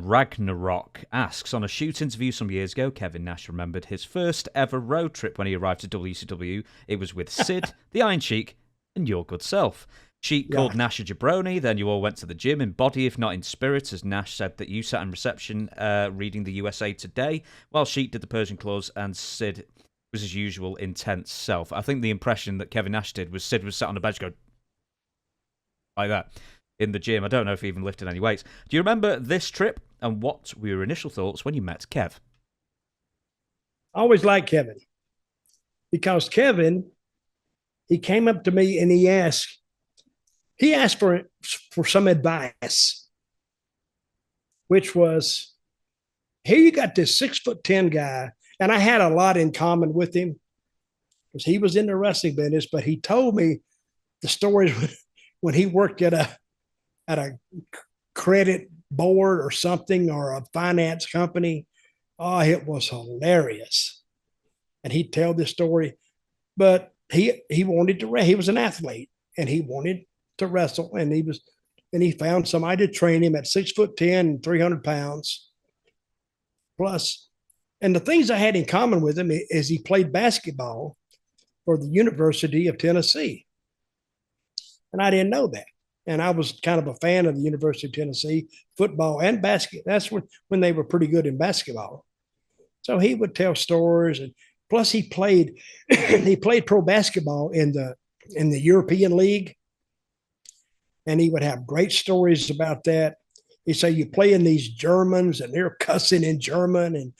Ragnarok asks, on a shoot interview some years ago, Kevin Nash remembered his first ever road trip when he arrived to WCW. It was with Sid, the Iron Sheik, and your good self. Sheik called Nash a jabroni, then you all went to the gym in body, if not in spirit, as Nash said that you sat in reception reading the USA Today, while Sheik did the Persian claws and Sid was his usual intense self. I think the impression that Kevin Nash did was Sid was sat on a bench going like that in the gym. I don't know if he even lifted any weights. Do you remember this trip, and what were your initial thoughts when you met Kev? I always liked Kevin because Kevin, he came up to me and he asked for some advice, which was, here you got this 6'10" guy, and I had a lot in common with him because he was in the wrestling business, but he told me the stories when he worked at a credit board or something, or a finance company. Oh, it was hilarious. And he'd tell this story, but he wanted to, he was an athlete and he wanted to wrestle. And he found somebody to train him at 6'10" and 300 pounds plus. And the things I had in common with him is he played basketball for the University of Tennessee. And I didn't know that. And I was kind of a fan of the University of Tennessee football and basketball. That's when they were pretty good in basketball. So he would tell stories, and plus he played pro basketball in the European League, and he would have great stories about that. He'd say, you play in these Germans and they're cussing in German, and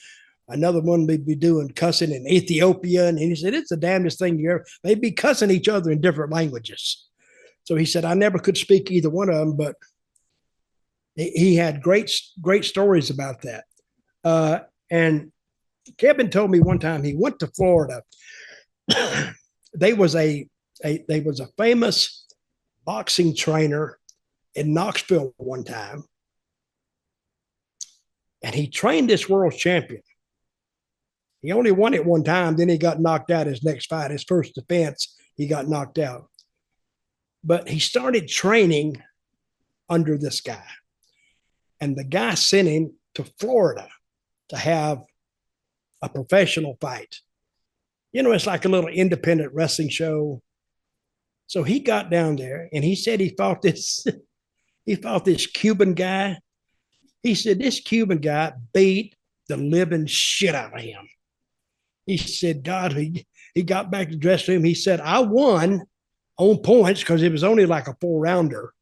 another one would be doing cussing in Ethiopian. And he said, it's the damnedest thing you ever, they'd be cussing each other in different languages. So he said, I never could speak either one of them, but he had great stories about that. And Kevin told me one time he went to Florida. There was a famous boxing trainer in Knoxville one time, and he trained this world champion. He only won it one time, then he got knocked out his next fight. His first defense, he got knocked out. But he started training under this guy. And the guy sent him to Florida to have a professional fight. You know, it's like a little independent wrestling show. So he got down there and he said he fought this Cuban guy. He said this Cuban guy beat the living shit out of him. He said, God, he got back to the dressing room. He said, I won on points because it was only like a 4-rounder.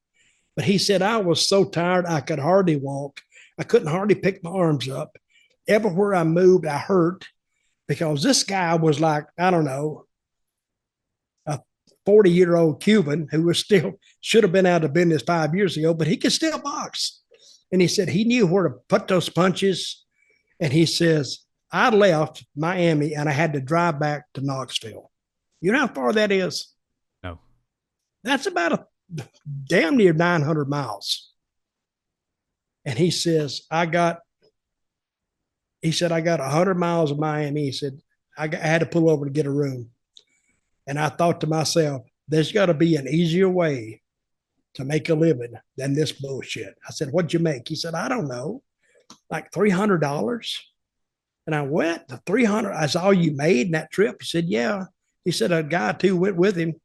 But he said, I was so tired, I could hardly walk. I couldn't hardly pick my arms up. Everywhere I moved, I hurt because this guy was like, I don't know, a 40-year-old Cuban who was still, should have been out of business 5 years ago, but he could still box. And he said he knew where to put those punches. And he says, I left Miami and I had to drive back to Knoxville. You know how far that is? No. That's about a damn near 900 miles. And he says, I got 100 miles of Miami. He said, I had to pull over to get a room. And I thought to myself, there's got to be an easier way to make a living than this bullshit. I said, what'd you make? He said, I don't know, like $300. And I went, the 300, that's all you made in that trip? He said, yeah. He said, a guy or two went with him.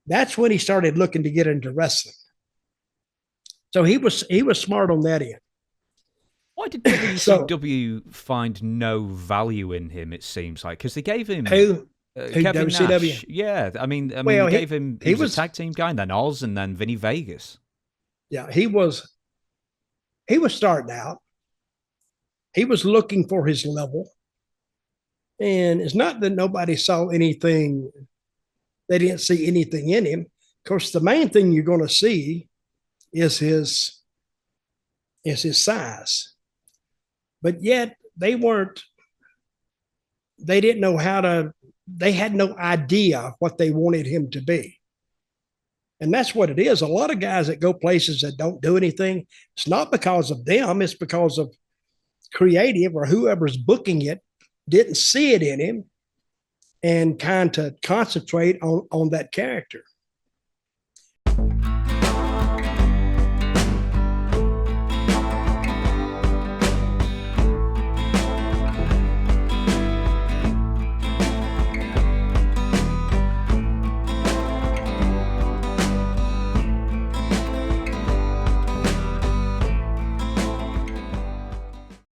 That's when he started looking to get into wrestling. So he was smart on that end. Why did WCW find no value in him, it seems like? Because they gave him Kevin WCW? Nash. Yeah, I mean, they gave him, he was a tag team guy, and then Oz, and then Vinny Vegas. Yeah, he was starting out. He was looking for his level. And it's not that nobody saw anything, they didn't see anything in him. Of course, the main thing you're going to see is his size. But yet they didn't know how to, they had no idea what they wanted him to be. And that's what it is. A lot of guys that go places that don't do anything, it's not because of them, it's because of creative or whoever's booking it didn't see it in him and kind of concentrate on that character.